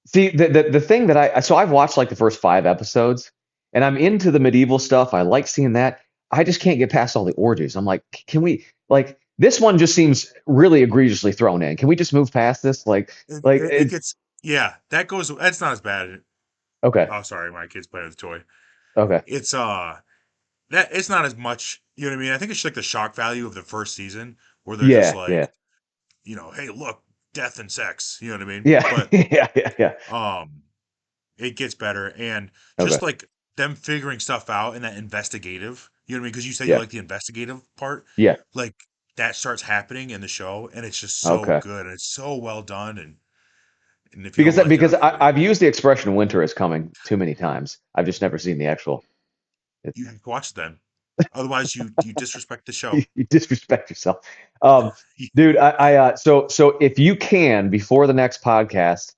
See, the thing that so I've watched like the first 5 episodes, and I'm into the medieval stuff. I like seeing that. I just can't get past all the orgies. I'm like, can we like this one just seems really egregiously thrown in. Can we just move past this? It gets, yeah, that goes, that's not as bad. Okay, Oh, sorry, my kid's playing with a toy. okay, It's, that it's not as much, you know what I mean? I think it's like the shock value of the first season where they're just yeah, like, yeah, hey, look, death and sex, you know what I mean? yeah, But, yeah, yeah, yeah. um, it gets better. And Okay, just like them figuring stuff out and that investigative, you know what I mean? Because you said you yeah, like the investigative part, yeah. like that starts happening in the show, and it's just so Okay. good and it's so well done. And if you Because don't like it, I'm sorry. I've used the expression "winter is coming" too many times. I've just never seen the actual. It, You have to watch it then. Otherwise, you disrespect the show. you disrespect yourself, um, dude. So if you can before the next podcast,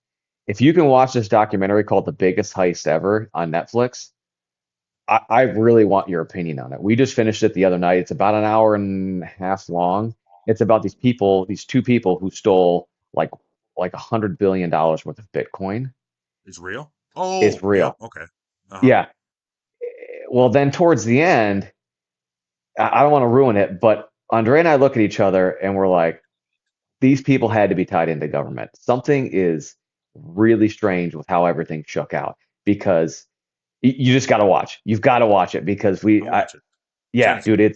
if you can watch this documentary called "The Biggest Heist Ever" on Netflix, I really want your opinion on it. We just finished it the other night. It's about an hour and a half long. It's about these people, these two people who stole like $100 billion worth of Bitcoin. It's real. It's Oh, yep. real. Okay. Uh huh. Yeah. Well, then towards the end, I don't want to ruin it, but Andre and I look at each other and we're like, these people had to be tied into government. Something is really strange with how everything shook out because you just got to watch. You've got to watch it because I'll watch it. Send yeah, it to dude, me.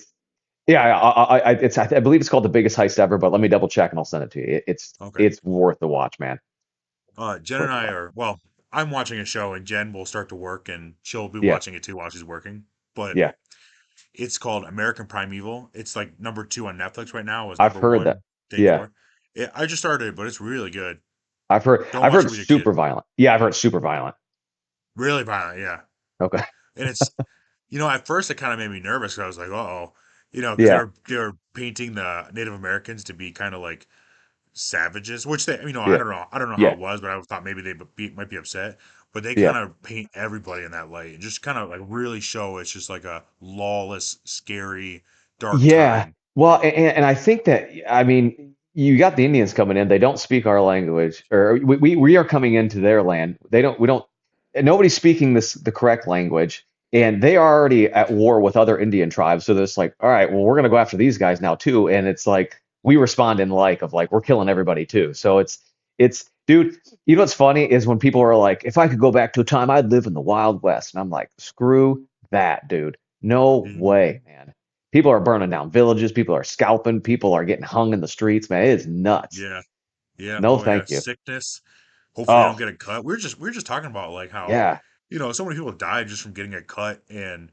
yeah, I believe it's called The Biggest Heist Ever, but let me double check and I'll send it to you. Okay. It's worth the watch, man. Jen and Worth the I watch. are, well, I'm watching a show and Jen will start to work and she'll be Yeah, watching it too while she's working. But yeah, it's called American Primeval. It's like number 2 on Netflix right now. It was I've number heard that. one day Yeah, before. I just started it, but it's really good. Don't I've watch heard it with it's your super kid. violent. Yeah, I've heard it's super violent. Really violent, yeah. Okay. And it's, at first it kind of made me nervous because I was like, uh oh, because Yeah, they were painting the Native Americans to be kind of like savages, which they, yeah, I don't know how yeah, it was, but I thought maybe might be upset. But they yeah. kind of paint everybody in that light and just kind of like really show it's just like a lawless, scary, dark Yeah. time. Well, and I think that, I mean, you got the Indians coming in. They don't speak our language, or we are coming into their land. We don't, and nobody's speaking the correct language. And they are already at war with other Indian tribes. So there's like, all right, well, we're going to go after these guys now too. And it's like, we respond in like, we're killing everybody too. So dude, you know what's funny is when people are like, if I could go back to a time, I'd live in the Wild West. And I'm like, screw that, dude. No way, Mhm. man. People are burning down villages. People are scalping. People are getting hung in the streets, man. It is nuts. Yeah, yeah, No, oh yeah, thank you. sickness. Hopefully they don't Oh, get a cut. We are just talking about like how yeah. so many people die just from getting a cut, and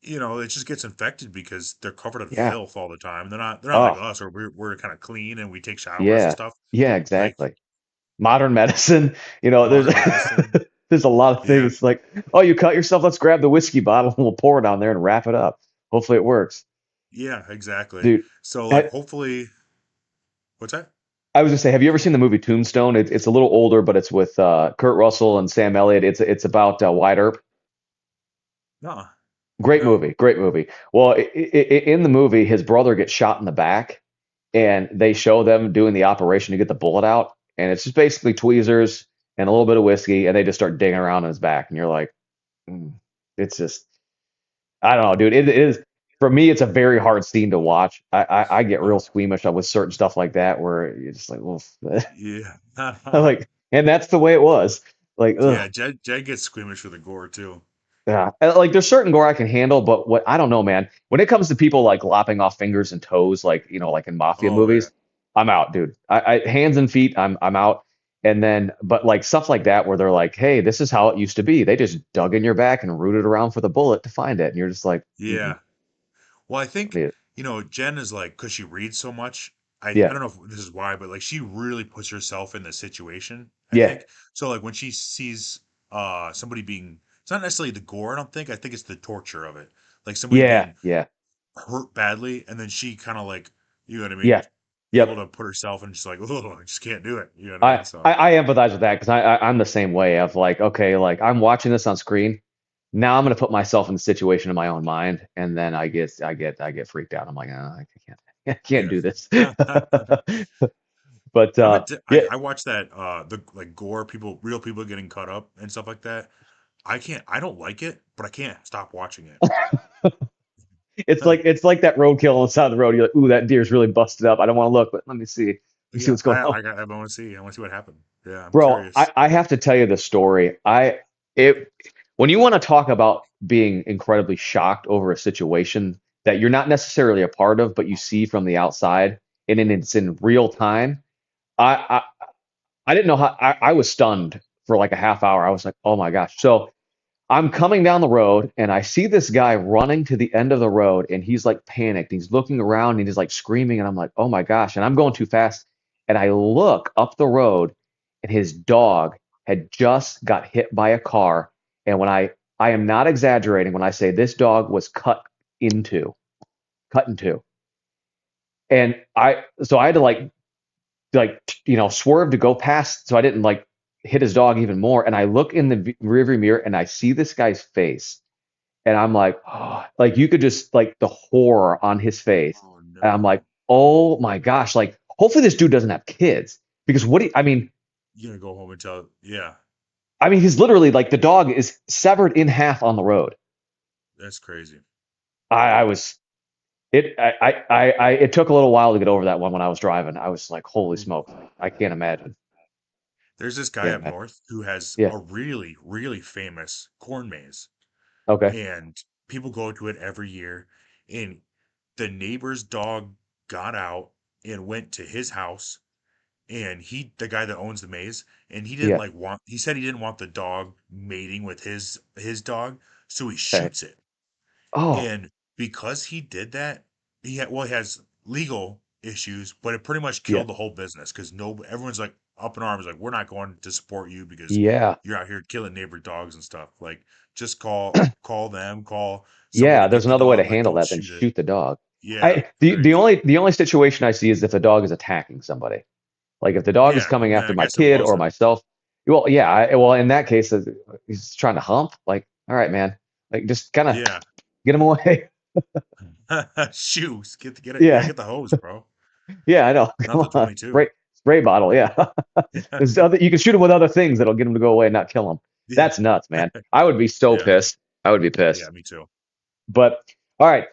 it just gets infected because they're covered in Yeah. filth all the time. They're not like Oh, us, or we're kind of clean and we take showers and yeah. stuff. Yeah, Like exactly. Modern medicine, there's modern medicine. there's a lot of Yeah, things like, oh, you cut yourself, let's grab the whiskey bottle and we'll pour it on there and wrap it up. Hopefully it works. yeah, exactly. Dude, So like, I, hopefully, what's that? I was gonna say, have you ever seen the movie Tombstone? It's a little older, but it's with Kurt Russell and Sam Elliott. It's about Wyatt Earp. No, Great no. movie, great movie. Well, in the movie, his brother gets shot in the back, and they show them doing the operation to get the bullet out, and it's just basically tweezers and a little bit of whiskey, and they just start digging around in his back, and you're like, mm, it's just, I don't know, dude. It is for me, it's a very hard scene to watch. I get real Oh, squeamish with certain stuff like that, where you're just like, well, yeah, like, and that's the way it was. Like, ugh, yeah. Jed gets squeamish with the gore too. Yeah, like there's certain gore I can handle, but what I don't know, man. When it comes to people like lopping off fingers and toes, like like in mafia Oh yeah, movies, I'm out, dude. Hands and feet, I'm out. And then, but like stuff like that where they're like, "Hey, this is how it used to be." They just dug in your back and rooted around for the bullet to find it, and you're just like, mm-mm, yeah. Well, I don't think, need it. Jen is like, because she reads so much. I Yeah, don't know if this is why, but like she really puts herself in the situation, I yeah, think. So like when she sees somebody being, it's not necessarily the gore, I don't think. I think it's the torture of it. Like somebody yeah, being yeah, hurt badly, and then she kind of like, you know what I mean, yeah. able Yep. to put herself and just like, oh, I just can't do it. You know what I mean? I, So I I empathize with that because I'm the same way of like, okay, like I'm watching this on screen. Now I'm gonna put myself in the situation in my own mind, and then I get freaked out. I'm like, I can't I can't yeah. do this. But yeah, I watch that the like gore people, real people getting cut up and stuff like that. I don't like it, but I can't stop watching it. it's like that roadkill on the side of the road. You're like, ooh, that deer's really busted up. I don't want to look, but let me see. Let me see Yeah, what's going on. I want to see. I want to see what happened. Yeah, I'm Bro, I, curious. I have to tell you the story. It when you want to talk about being incredibly shocked over a situation that you're not necessarily a part of, but you see from the outside, and then it's in real time. I I didn't know how I was stunned for like a half hour. I was like, oh my gosh. So I'm coming down the road and I see this guy running to the end of the road and he's like panicked. He's looking around and he's like screaming and I'm like, "Oh my gosh." And I'm going too fast and I look up the road and his dog had just got hit by a car and when I am not exaggerating when I say this dog was into, cut in two. And I had to swerve to go past so I didn't like hit his dog even more and I look in the rearview mirror and I see this guy's face and I'm like, oh, like you could just like the horror on his face. Oh And I'm like, no. oh my gosh, like hopefully this dude doesn't have kids because You gonna go home and tell? Yeah, I mean, he's literally like the dog is severed in half on the road. that's crazy. I was it took a little while to get over that one when I was driving. I was like, holy Mm. smoke, I can't imagine. There's this guy Can't up imagine. north who has Yeah. a really, really famous corn maze, Okay. and people go to it every year. And the neighbor's dog got out and went to his house, and the guy that owns the maze, and he didn't Yeah. like want. He said he didn't want the dog mating with his dog, so he Okay. shoots it. Oh, And because he did that, he has legal issues, but it pretty much yeah. killed the whole business because everyone's like up in arms, like we're not going to support you because Yeah. you're out here killing neighbor dogs and stuff. Like just call them, call somebody Yeah, to there's get the another way to dog. Like handle don't that than shoot it. shoot the dog. Yeah, I the crazy. only situation I see is if the dog is attacking somebody. Like if the dog is Yeah, coming then after I my guess it kid or wasn't. myself. Well, yeah, well in that case he's trying to hump. Like, all right, man. Like just kind of Yeah, get him away. shoes. Get it. Yeah, Yeah. get the hose, bro. Yeah, I know. Not Come the on. 22. Spray bottle. Yeah. You can shoot him with other things that'll get him to go away and not kill him. Yeah, That's nuts, man. I would be so yeah, pissed. I would be yeah. pissed. Me too. But all right,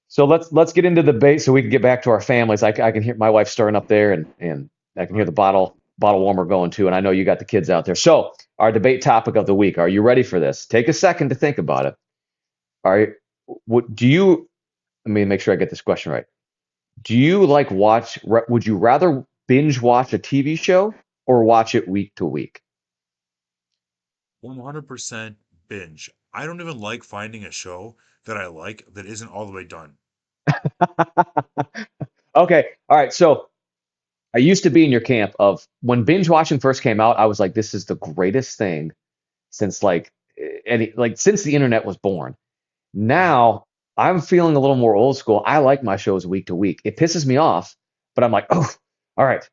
so let's get into the debate so we can get back to our families. I can hear my wife stirring up there, and I can All hear right. the bottle warmer going too. And I know you got the kids out there. So our debate topic of the week. Are you ready for this? Take a second to think about it. All right. What do you? Let me make sure I get this question right. Do you like Would you rather binge watch a TV show or watch it week to week? 100% binge. I don't even like finding a show that I like that isn't all the way done. Okay. All right. So I used to be in your camp of when binge watching first came out. I was like, this is the greatest thing since since the internet was born. Mhm. Now I'm feeling a little more old school. I like my shows week to week. It pisses me off, but I'm like, oh, all right,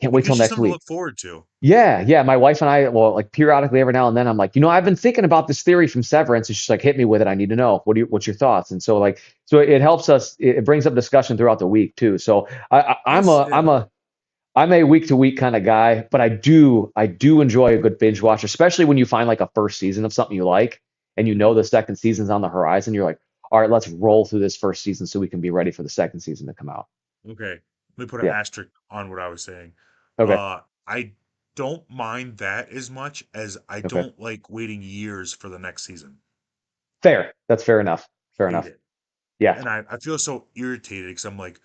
can't It wait till gives you next something to week. look forward to. Yeah, yeah. My wife and I, well, like periodically every now and then, I'm like, I've been thinking about this theory from Severance. And she's like, hit me with it. I need to know. What's your thoughts? And so so it helps us. It brings up discussion throughout the week too. So Plus, yeah. I'm a week to week kind of guy, but I do enjoy a good binge watch, especially when you find like a first season of something you like and you know Mhm. the second season's on the horizon. You're like, all right, let's roll through this first season so we can be ready for the second season to come out. Okay. Let me put an Yeah. asterisk on what I was saying. Okay. I don't mind that as much as I Okay. don't like waiting years for the next season. Fair. That's fair enough. Fair Hate enough. it. Yeah. And I feel so irritated because I'm like,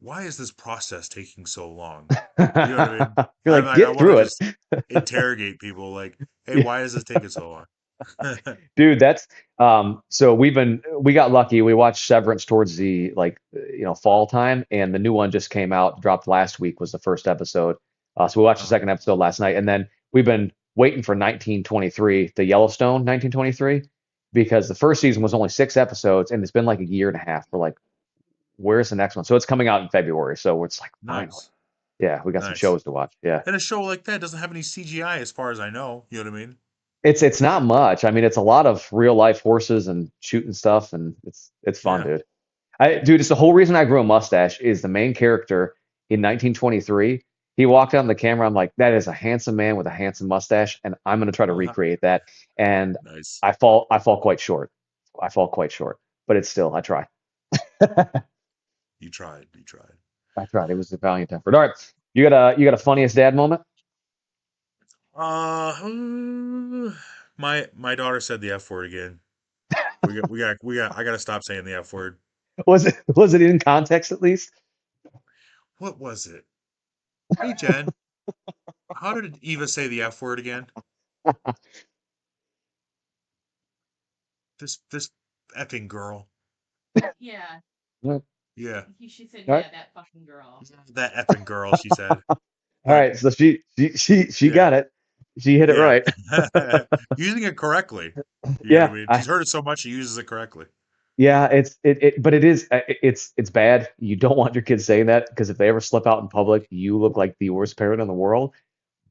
why is this process taking so long? You know what I mean? You're like, I get want to through just it. interrogate people like, hey, Yeah. why is this taking so long? Dude, that's so we got lucky. We watched Severance towards the fall time, and the new one just came out, dropped last week was the first episode. So we watched the uh, second episode last night, and then we've been waiting for 1923, the Yellowstone 1923, because the first season was only 6 episodes, and it's been like a year and a half. We're like, where's the next one? So it's coming out in February. So it's like finally, nice, yeah, we got some nice. shows to watch. Yeah. And a show like that doesn't have any CGI as far as I know. You know what I mean? It's not much. I mean, it's a lot of real life horses and shooting stuff, and it's fun, Yeah. dude. Dude, it's the whole reason I grew a mustache is the main character in 1923. He walked on the camera. I'm like, that is a handsome man with a handsome mustache, and I'm gonna try to recreate that. And Nice. I fall quite short. I fall quite short, but it's still I try. You tried. You tried. I tried. It was a valiant effort. All right, you got a funniest dad moment? My daughter said the F word again. I gotta stop saying the F word. Was it in context at least? What was it? Hey Jen, how did Eva say the F word again? This effing girl. Yeah, All Yeah, she said, right. yeah, that fucking girl. that effing girl, she said. All But right, so she yeah, got it. She hit it yeah. right. Using it correctly. You know what I Yeah, mean? I She's heard it so much she uses it correctly. yeah, but it is it's bad. You don't want your kids saying that because if they ever slip out in public, you look like the worst parent in the world.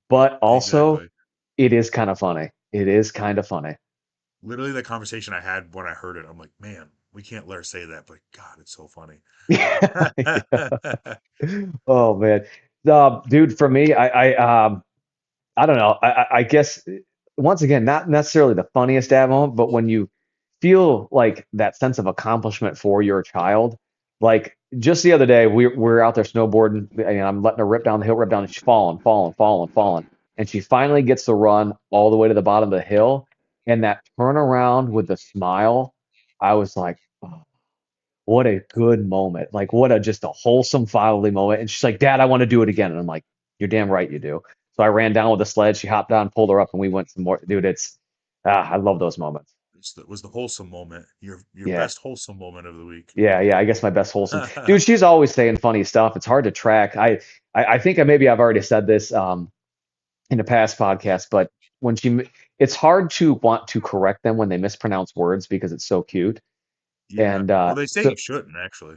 But also, Exactly. it is kind of funny. It is kind of funny. Literally the conversation I had when I heard it, I'm like, man, we can't let her say that, but God, it's so funny. Yeah. Oh man, dude, for me, I don't know. I guess once again, not necessarily the funniest dad moment, but when you feel like that sense of accomplishment for your child, like just the other day, we're out there snowboarding, and I'm letting her rip down the hill, rip down, and she's falling, and she finally gets to run all the way to the bottom of the hill, and that turnaround with the smile, I was like, oh, what a good moment. Like what a just a wholesome fatherly moment. And she's like, Dad, I want to do it again. And I'm like, you're damn right you do. So I ran down with the sled. She hopped down, pulled her up, and we went some more. Dude, I love those moments. It was the wholesome moment. Your Yeah. best wholesome moment of the week. Yeah. I guess my best wholesome. Dude, she's always saying funny stuff. It's hard to track. I think maybe I've already said this in a past podcast, but when it's hard to want to correct them when they mispronounce words because it's so cute. Yeah. And Well, they say so you shouldn't actually.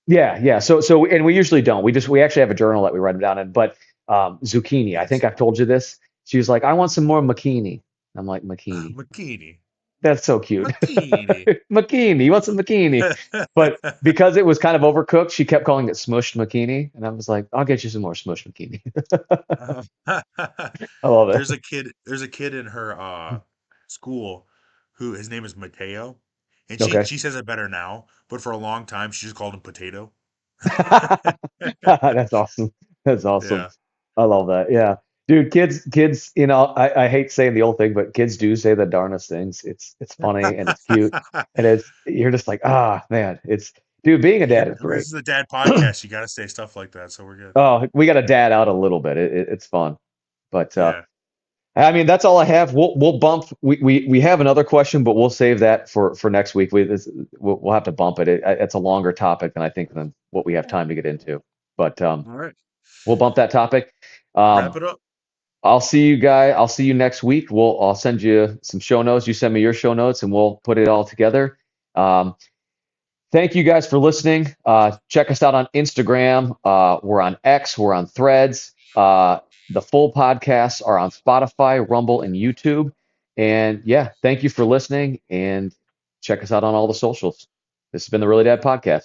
Yeah. So and we usually don't. We actually have a journal that we write them down in. But zucchini, I think Nice. I've told you this. She was like, I want some more makini. I'm like, makini. Makini. That's so cute. Makini. Makini. You want some makini? But because it was kind of overcooked, she kept calling it smushed makini, and I was like, I'll get you some more smushed makini. I love it. There's a kid in her school who his name is Mateo, and Okay. she says it better now, but for a long time she just called him Potato. That's awesome. That's awesome. Yeah. I love that. Yeah. Dude, kids, I hate saying the old thing, but kids do say the darnest things. It's funny and it's cute. And you're just like, man, dude, being a Yeah, dad is I mean, this great. is a dad podcast. You got to say stuff like that, so we're good. Oh, we got to dad out a little bit. It's fun. But Yeah. I mean, that's all I have. We'll bump. We have another question, but we'll save that for next week. We'll have to bump it. It's a longer topic than I think than what we have time to get into. But All right. we'll bump that topic. Wrap Um, it up. I'll see you next week. I'll send you some show notes. You send me your show notes, and we'll put it all together. Um, Thank you guys for listening. Check us out on Instagram. We're on X. We're on Threads. The full podcasts are on Spotify, Rumble, and YouTube. And yeah, thank you for listening. And check us out on all the socials. This has been the Really Dad Podcast.